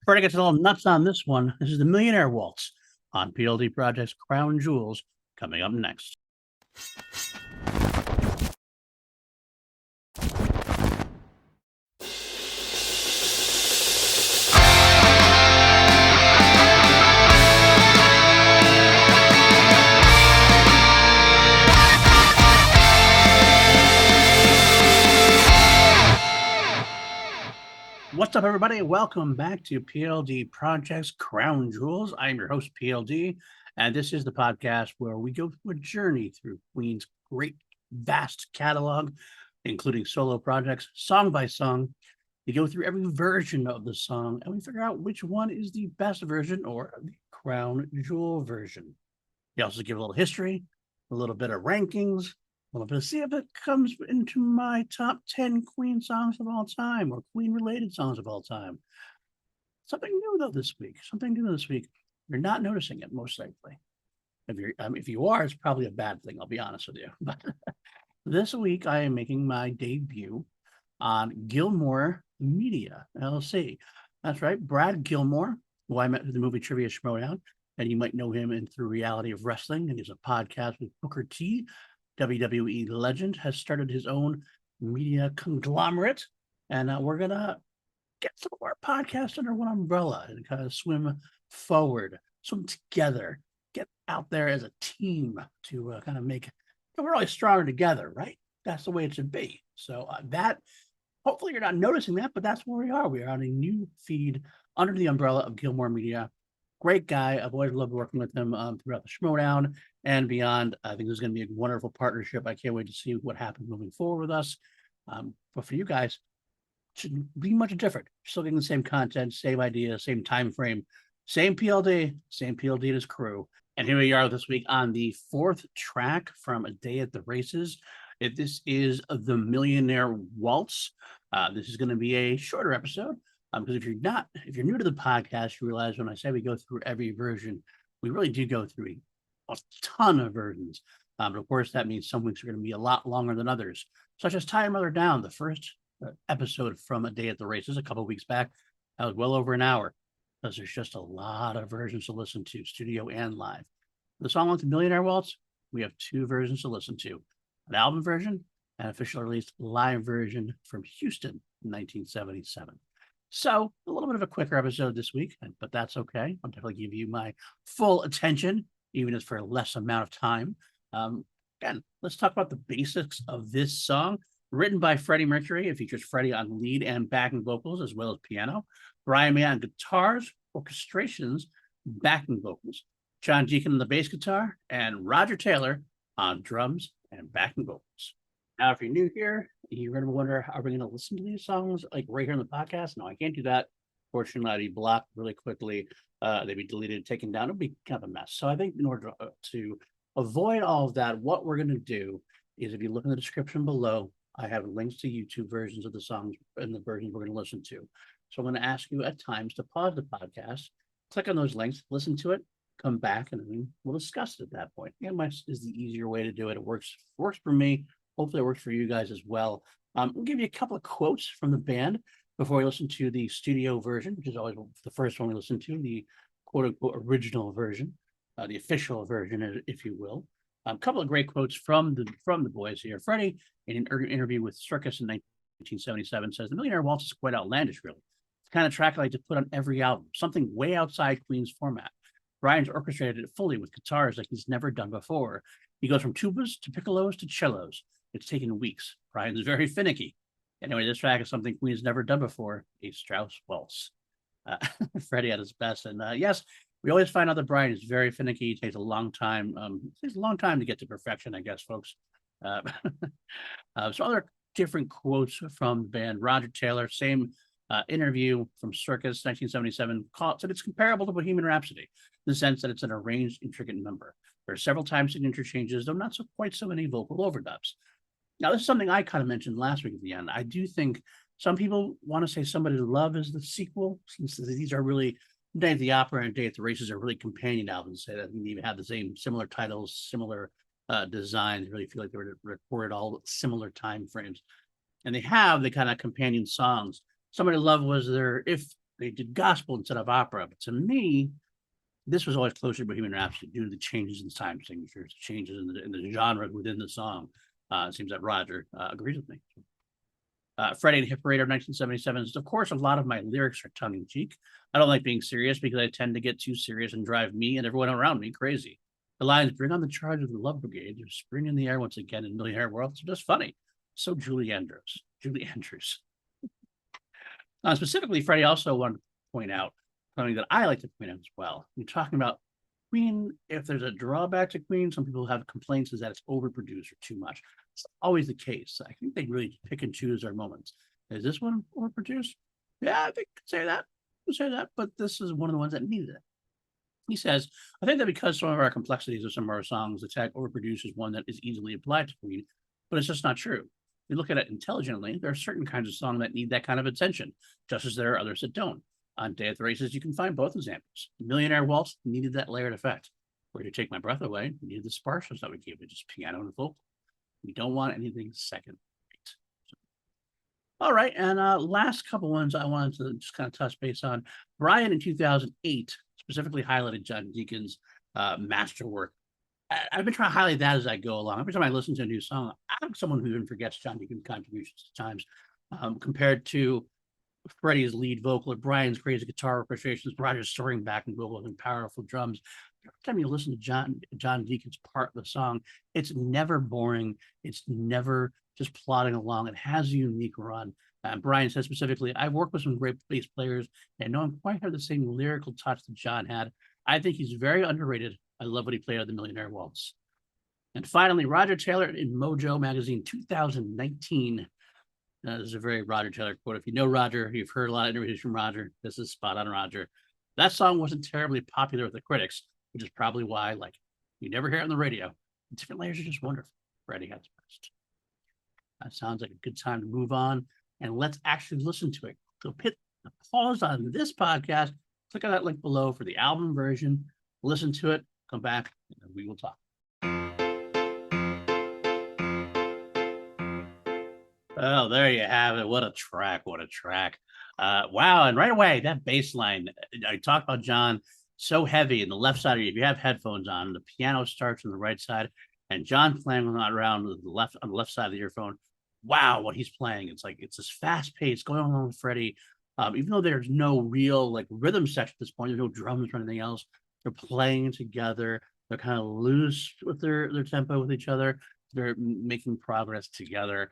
Freddie gets a little nuts on this one. This is the Millionaire Waltz on PLD Project's Crown Jewels, coming up next. What's up, everybody? Welcome back to PLD Project's Crown Jewels. I'm your host, PLD, and this is the podcast where we go through a journey through Queen's great, vast catalog, including solo projects, song by song. We go through every version of the song, and we figure out which one is the best version or the Crown Jewel version. We also give a little history, a little bit of rankings, a little bit of see if it comes into my top 10 Queen songs of all time or Queen related songs of all time. Something new though this week. You're not noticing it most likely. If you are, it's probably a bad thing. I'll be honest with you. But this week I am making my debut on Gilmore Media LLC. That's right, Brad Gilmore, who I met through the movie Trivia Schmodown, and you might know him through Reality of Wrestling, and he's a podcast with Booker T. WWE legend, has started his own media conglomerate, and we're gonna get some of our podcasts under one umbrella and kind of swim forward, swim together, get out there as a team to kind of make. We're always stronger together, right? That's the way it should be. So that hopefully you're not noticing that, but that's where we are. We are on a new feed under the umbrella of Gilmore Media. Great guy. I've always loved working with him throughout the Schmodown and beyond. I think there's going to be a wonderful partnership. I can't wait to see what happens moving forward with us. But for you guys, it shouldn't be much different. Still getting the same content, same idea, same time frame, same PLD and his crew. And here we are this week on the fourth track from A Day at the Races. This is the Millionaire Waltz. This is going to be a shorter episode. Because if you're new to the podcast, you realize when I say we go through every version, we really do go through a ton of versions. But of course, that means some weeks are going to be a lot longer than others, such as Tie Your Mother Down, the first episode from A Day at the Races a couple of weeks back. That was well over an hour, because there's just a lot of versions to listen to, studio and live. The song like the Millionaire Waltz, we have two versions to listen to, an album version and officially released live version from Houston in 1977. So a little bit of a quicker episode this week, but that's okay. I'll definitely give you my full attention, even if for a less amount of time. Again, let's talk about the basics of this song. Written by Freddie Mercury, it features Freddie on lead and backing vocals, as well as piano. Brian May on guitars, orchestrations, backing vocals. John Deacon on the bass guitar, and Roger Taylor on drums and backing vocals. Now, if you're new here, you're going to wonder, are we going to listen to these songs like right here in the podcast? No, I can't do that. Fortunately, I'd be blocked really quickly. They'd be deleted, taken down. It'd be kind of a mess. So I think in order to avoid all of that, what we're going to do is, if you look in the description below, I have links to YouTube versions of the songs and the versions we're going to listen to. So I'm going to ask you at times to pause the podcast, click on those links, listen to it, come back, and we'll discuss it at that point. Yeah, is the easier way to do it. It works for me. Hopefully it works for you guys as well. I'll give you a couple of quotes from the band before we listen to the studio version, which is always the first one we listen to, the quote-unquote original version, the official version, if you will. A couple of great quotes from the boys here. Freddie, in an interview with Circus in 1977, says, "The Millionaire Waltz is quite outlandish, really. It's the kind of track I like to put on every album, something way outside Queen's format. Brian's orchestrated it fully with guitars like he's never done before. He goes from tubas to piccolos to cellos. It's taken weeks. Brian's very finicky. Anyway, this track is something Queen's never done before, a Strauss waltz." Freddie at his best. And yes, we always find out that Brian is very finicky. It takes a long time. To get to perfection, I guess, folks. So other different quotes from the band. Roger Taylor, same interview from Circus 1977, said it's comparable to Bohemian Rhapsody in the sense that it's an arranged, intricate number. There are several time signature changes, though not quite so many vocal overdubs. Now, this is something I kind of mentioned last week at the end. I do think some people want to say Somebody to Love is the sequel, since these are really, Day at the Opera and Day at the Races are really companion albums. They even have the same similar titles, similar designs. I really feel like they were recorded all similar time frames. And they have the kind of companion songs. Somebody to Love was their, if They did gospel instead of opera. But to me, this was always closer to Bohemian Rhapsody due to the changes in time signatures, changes in the genre within the song. It seems that Roger agrees with me. Freddie and Hit Parade of 1977 is, of course, a lot of my lyrics are tongue in cheek. I don't like being serious because I tend to get too serious and drive me and everyone around me crazy. The lines, bring on the charge of the love brigade, there's spring in the air once again in Millionaire World, it's just funny. So Julie Andrews. Specifically, Freddie also wanted to point out something that I like to point out as well. You're talking about Queen. If there's a drawback to Queen, some people have complaints is that it's overproduced or too much. It's always the case. I think they really pick and choose their moments. Is this one overproduced? Yeah, I think I could say that, but this is one of the ones that needed it. He says, I think that because some of our complexities of some of our songs, the tag overproduced is one that is easily applied to Queen, but it's just not true. We look at it intelligently, there are certain kinds of songs that need that kind of attention, just as there are others that don't. On Day at the Races, you can find both examples. Millionaire Waltz needed that layered effect. Where to Take My Breath Away needed the sparseness that we gave it, just piano and vocal. We don't want anything second rate. All right, and last couple ones I wanted to just kind of touch base on. Brian in 2008 specifically highlighted John Deacon's masterwork. I've been trying to highlight that as I go along. Every time I listen to a new song, I'm someone who even forgets John Deacon's contributions at times, compared to Freddie's lead vocal or Brian's crazy guitar orchestrations, Roger's soaring back and vocals and powerful drums. Every time you listen to John Deacon's part of the song, it's never boring. It's never just plodding along. It has a unique run. Brian said specifically, I've worked with some great bass players and no one quite had the same lyrical touch that John had. I think he's very underrated. I love what he played on the Millionaire Waltz. And finally, Roger Taylor in Mojo Magazine 2019. This is a very Roger Taylor quote. If you know Roger, you've heard a lot of interviews from Roger. This is spot on Roger. That song wasn't terribly popular with the critics, which is probably why, like, you never hear it on the radio. Different layers are just wonderful. Freddie has best. That sounds like a good time to move on, and let's actually listen to it. So hit the pause on this podcast, click on that link below for the album version, listen to it, come back, and we will talk. Oh, there you have it. What a track. Wow. And right away, that bass line, I talked about John, so heavy in the left side of you. If you have headphones on, the piano starts on the right side and John playing around on the left side of the earphone. Wow, what he's playing. It's like, it's this fast pace going on with Freddie. Even though there's no real like rhythm section at this point, there's no drums or anything else. They're playing together. They're kind of loose with their tempo with each other. They're making progress together.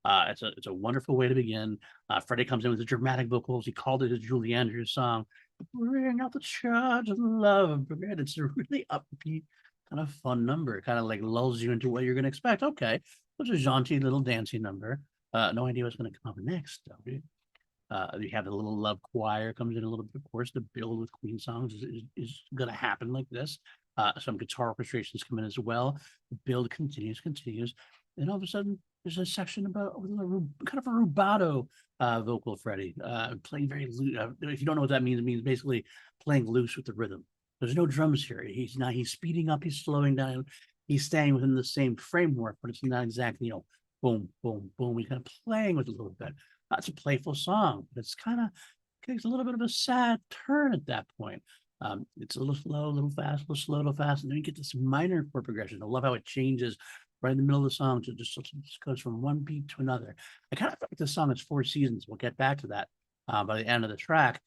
It's a wonderful way to begin. Freddie comes in with the dramatic vocals. He called it his Julie Andrews song. Bring out the charge of love. It's a really upbeat, kind of fun number. It kind of like lulls you into what you're going to expect. Okay, it's a jaunty little dancing number. No idea what's going to come up next, though. You have the little love choir comes in a little bit. Of course, the build with Queen songs is going to happen like this. Some guitar orchestrations come in as well. The build continues, and all of a sudden, there's a section about kind of a rubato vocal, Freddie, playing very loose. If you don't know what that means, it means basically playing loose with the rhythm. There's no drums here. He's speeding up, he's slowing down, he's staying within the same framework, but it's not exactly, boom, boom, boom. He's kind of playing with it a little bit. It's a playful song, but it's kind of takes a little bit of a sad turn at that point. It's a little slow, a little fast, a little slow, a little fast, and then you get this minor chord progression. I love how it changes right in the middle of the song to just goes from one beat to another. I kind of feel like this song is 4 seasons. We'll get back to that by the end of the track,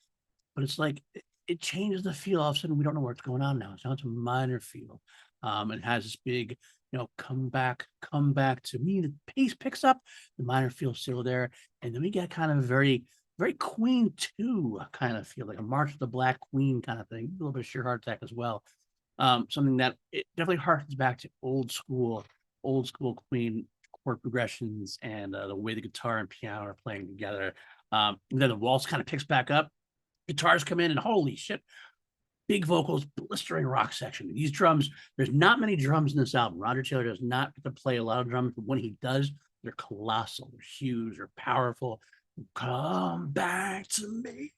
but it's like it changes the feel. All of a sudden, we don't know what's going on now. So it's a minor feel. It has this big, come back to me. The pace picks up, the minor feel still there, and then we get kind of very, very Queen 2 kind of feel, like a March of the Black Queen kind of thing. A little bit of Sheer Heart Attack as well. Something that it definitely harkens back to old school Queen chord progressions and the way the guitar and piano are playing together. And then the waltz kind of picks back up. Guitars come in and holy shit, big vocals, blistering rock section. These drums, there's not many drums in this album. Roger Taylor does not get to play a lot of drums, but when he does, they're colossal, they're huge, they're powerful. Come back to me.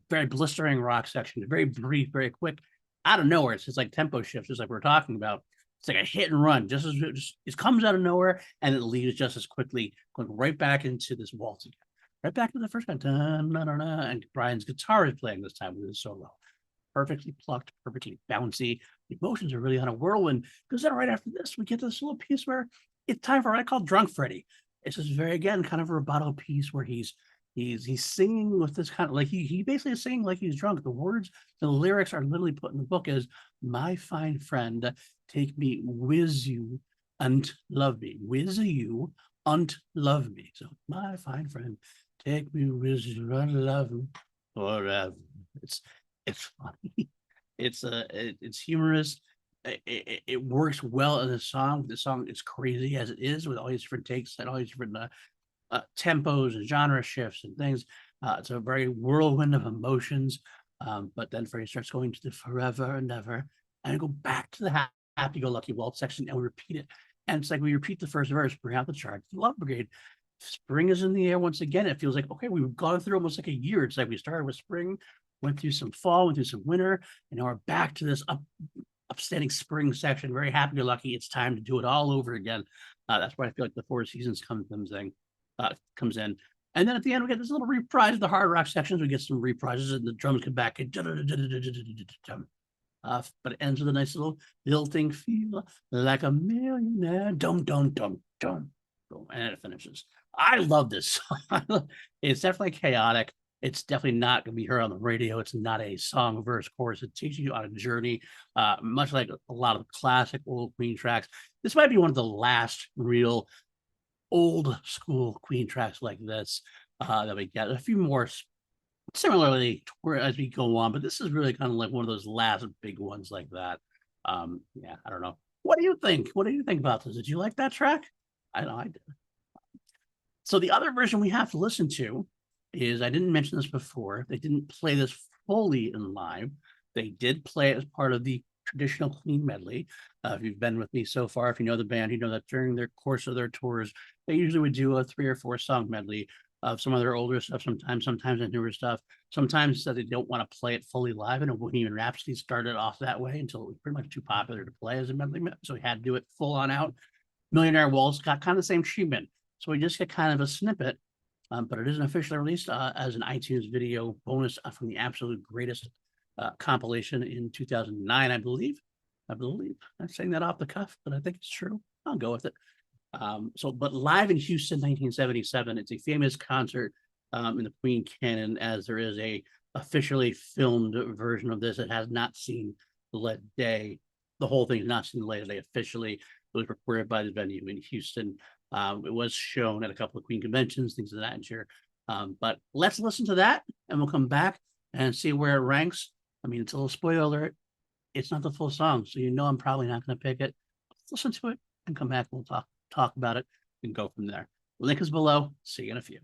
Very blistering rock section, very brief, very quick. Out of nowhere, it's just like tempo shifts, just like we're talking about. It's like a hit and run, just it comes out of nowhere and it leaves just as quickly, going right back into this waltz again. right back to the first one. Dun, dun, dun, dun, and Brian's guitar is playing this time with his solo. Perfectly plucked, perfectly bouncy. The emotions are really on a whirlwind. Because then right after this, we get this little piece where it's time for what I call Drunk Freddie. It's just very, again, kind of a rubato piece where he's singing with this kind of like he basically is singing like he's drunk. The words, the lyrics are literally put in the book as my fine friend, take me with you and love me. With you and love me. So my fine friend, take me with you and love me forever. It's it's funny. It's humorous. It works well in the song. The song is crazy as it is with all these different takes and all these different tempos and genre shifts and things. It's a very whirlwind of emotions. But then Freddie starts going to the forever and ever, and I go back to the happy-go-lucky waltz section, and we repeat it. And it's like we repeat the first verse, bring out the charge, the Love Brigade. Spring is in the air once again. It feels like, okay, we've gone through almost like a year. It's like we started with spring, went through some fall, went through some winter, and now we're back to this upstanding spring section. Very happy-go-lucky. It's time to do it all over again. That's why I feel like the Four Seasons comes in. And then at the end, we get this little reprise of the hard rock sections. We get some reprises, and the drums come back. But it ends with a nice little lilting feel like a millionaire. Dum, dum, dum, dum. And it finishes. I love this song. It's definitely chaotic. It's definitely not going to be heard on the radio. It's not a song, verse, chorus. It takes you on a journey, much like a lot of classic old Queen tracks. This might be one of the last real old school Queen tracks like this that we get. A few more similarly as we go on, but this is really kind of like one of those last big ones like that. Yeah, I don't know. What do you think? What do you think about this? Did you like that track? I know I did. So the other version we have to listen to is, I didn't mention this before, they didn't play this fully in live. They did play it as part of the traditional Queen medley. If you've been with me so far, if you know the band, you know that during their course of their tours, they usually would do a 3 or 4 song medley of some of their older stuff, sometimes the newer stuff. Sometimes they don't want to play it fully live, and Bohemian Rhapsody started off that way until it was pretty much too popular to play as a medley, so we had to do it full on out. Millionaire Waltz got kind of the same treatment, so we just get kind of a snippet, but it isn't officially released as an iTunes video bonus from the Absolute Greatest compilation in 2009, I believe. I'm saying that off the cuff, but I think it's true. I'll go with it. But live in Houston, 1977, it's a famous concert in the Queen canon, as there is a officially filmed version of this. It has not seen the light of day. The whole thing has not seen the light of day officially. It was recorded by the venue in Houston. It was shown at a couple of Queen conventions, things of that nature. But let's listen to that, and we'll come back and see where it ranks. I mean, it's a little spoiler alert. It's not the full song, so you know I'm probably not going to pick it. Let's listen to it and come back. We'll talk about it and go from there. Link is below. See you in a few.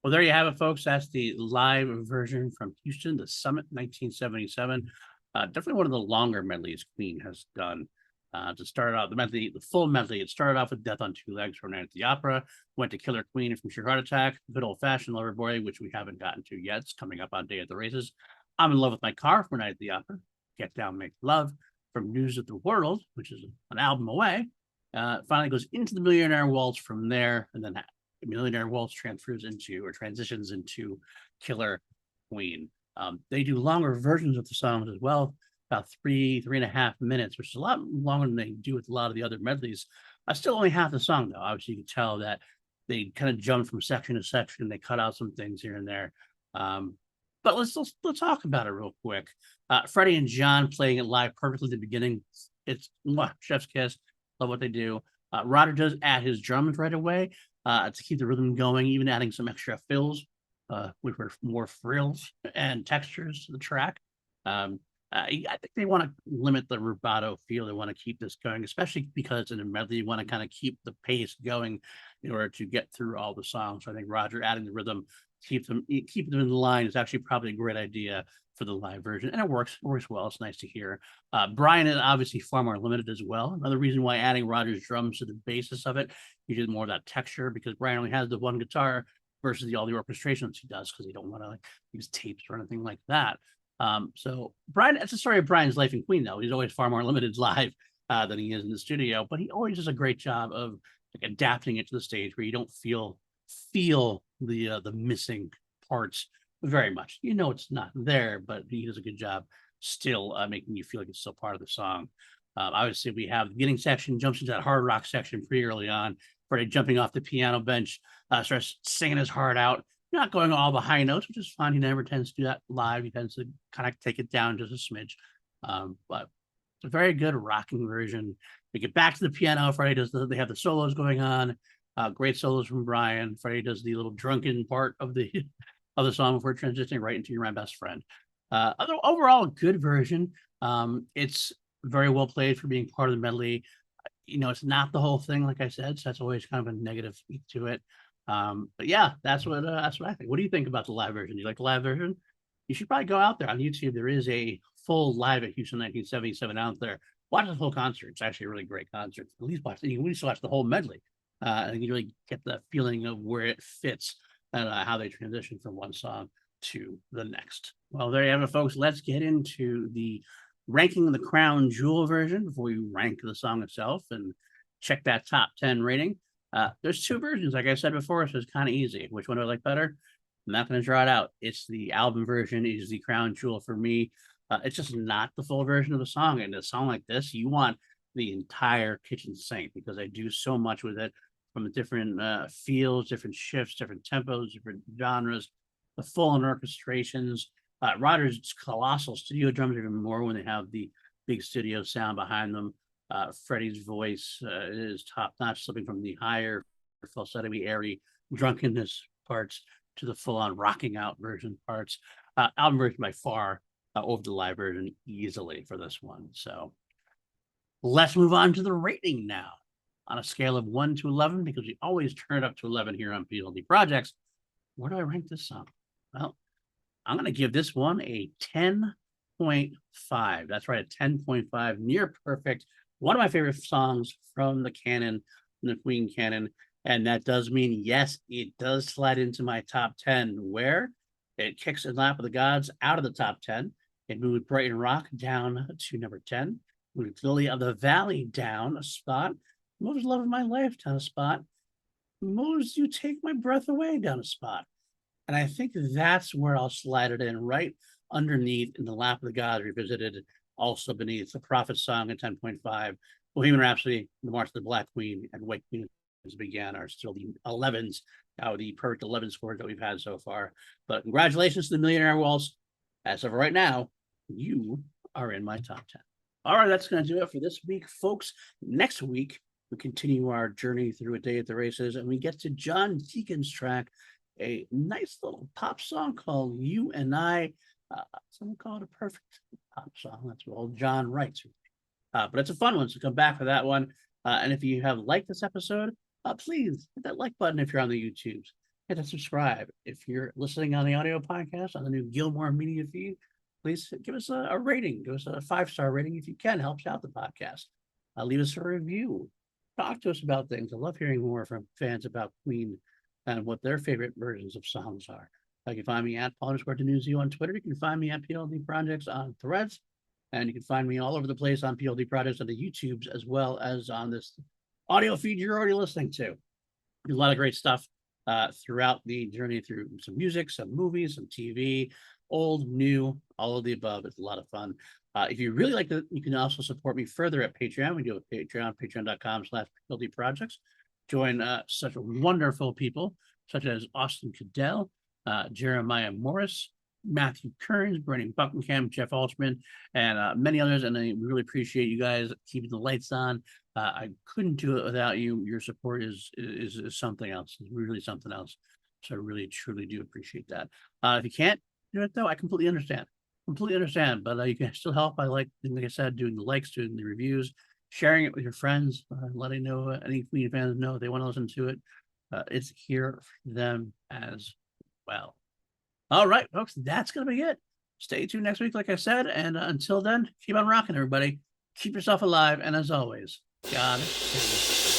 Well, there you have it, folks. That's the live version from Houston, the Summit 1977. Definitely one of the longer medleys Queen has done. To start out, the full medley, it started off with Death on Two Legs from Night at the Opera, went to Killer Queen from Sheer Heart Attack, Good Old Fashioned Lover Boy, which we haven't gotten to yet. It's coming up on Day at the Races. I'm in Love with My Car from Night at the Opera, Get Down, Make Love from News of the World, which is an album away. Finally goes into the Millionaire Waltz from there, and then Millionaire Waltz transitions into Killer Queen. They do longer versions of the songs as well, about 3.5 minutes, which is a lot longer than they do with a lot of the other medleys. I still only half the song, though. Obviously, you can tell that they kind of jump from section to section. They cut out some things here and there. But let's talk about it real quick. Freddie and John playing it live perfectly at the beginning. It's chef's kiss. Love what they do. Roger does add his drums right away to keep the rhythm going, even adding some extra fills, which were more frills and textures to the track. I think they want to limit the rubato feel. They want to keep this going, especially because in a medley, you want to kind of keep the pace going in order to get through all the songs. So I think Roger adding the rhythm, keep them in the line is actually probably a great idea for the live version, and it works well. It's nice to hear. Brian is obviously far more limited as well. Another reason why adding Roger's drums to the basis of it, you get more of that texture, because Brian only has the one guitar versus all the orchestrations he does, because he don't want to use tapes or anything like that. So Brian, it's a story of Brian's life in Queen, though. He's always far more limited live than he is in the studio, but he always does a great job of like adapting it to the stage where you don't feel the missing parts very much. You know it's not there, but he does a good job still making you feel like it's still part of the song. Obviously, we have the beginning section jumps into that hard rock section pretty early on. Freddie jumping off the piano bench, starts singing his heart out, not going all the high notes, which is fine. He never tends to do that live. He tends to kind of take it down just a smidge. But it's a very good rocking version. We get back to the piano. Freddie does they have the solos going on. Great solos from Brian. Freddie does the little drunken part of the of the song before transitioning right into You're My Best Friend. Overall, a good version. It's very well played for being part of the medley. It's not the whole thing, like I said, so that's always kind of a negative speak to it. But yeah, that's what I think. What do you think about the live version? Do you like the live version? You should probably go out there on YouTube. There is a full Live at Houston 1977 out there. Watch the whole concert. It's actually a really great concert. At least watch the whole medley. And you really get the feeling of where it fits and how they transition from one song to the next. Well, there you have it, folks. Let's get into the ranking the crown jewel version before we rank the song itself and check that top 10 rating. There's two versions, like I said before, so it's kind of easy. Which one do I like better? I'm not going to draw it out. It's the album version is the crown jewel for me. It's just not the full version of the song. And a song like this, you want the entire kitchen sink because I do so much with it from the different feels, different shifts, different tempos, different genres, the full-on orchestrations. Rodgers' colossal studio drums even more when they have the big studio sound behind them. Freddie's voice is top-notch, slipping from the higher falsetto-y, airy drunkenness parts to the full-on rocking out version parts. Album version by far over the live version easily for this one. So let's move on to the rating now. On a scale of 1 to 11, because we always turn it up to 11 here on PLD Projects, where do I rank this song? Well, I'm going to give this one a 10.5. That's right, a 10.5, near perfect. One of my favorite songs from the canon, the Queen canon. And that does mean, yes, it does slide into my top 10, where it kicks in Lap of the Gods out of the top 10. It moved Brighton Rock down to number 10. Moved Lily of the Valley down a spot. Moves Love of My Life down a spot. Moves You Take My Breath Away down a spot. And I think that's where I'll slide it in, right underneath in the Lap of the Gods Revisited, also beneath the Prophet Song at 10.5. Bohemian Rhapsody, The March of the Black Queen, and White Queen as Began are still the 11s, the perfect 11 scores that we've had so far. But congratulations to the Millionaire Waltz. As of right now, you are in my top 10. All right, that's going to do it for this week, folks. Next week, we continue our journey through A Day at the Races, and we get to John Deacon's track, a nice little pop song called You and I. Someone call it a perfect pop song. That's what old John writes. But it's a fun one, so come back for that one. And if you have liked this episode, please hit that like button if you're on the YouTubes. Hit that subscribe. If you're listening on the audio podcast on the new Gilmore Media feed, please give us a rating. Give us a 5-star rating if you can. It helps out the podcast. Leave us a review. Talk to us about things. I love hearing more from fans about Queen and what their favorite versions of songs are. You can find me at Paul_Denuzio on Twitter. You can find me at PLD Projects on Threads. And you can find me all over the place on PLD Projects on the YouTubes, as well as on this audio feed you're already listening to. A lot of great stuff throughout the journey through some music, some movies, some TV, old, new, all of the above. It's a lot of fun. If you really like it, you can also support me further at Patreon. We do it at Patreon, patreon.com/PLD Projects. Join such wonderful people, such as Austin Cadell, Jeremiah Morris, Matthew Kearns, Brennan Buckingham, Jeff Altman, and many others. And I really appreciate you guys keeping the lights on. I couldn't do it without you. Your support is something else. It's really something else. So I really, truly do appreciate that. If you can't do it, though, I completely understand. But you can still help by, like I said, doing the likes, doing the reviews, sharing it with your friends, letting know any Queen fans know they want to listen to it. It's here for them as well. All right, folks, that's going to be it. Stay tuned next week, like I said. And until then, keep on rocking, everybody. Keep yourself alive. And as always, God save you.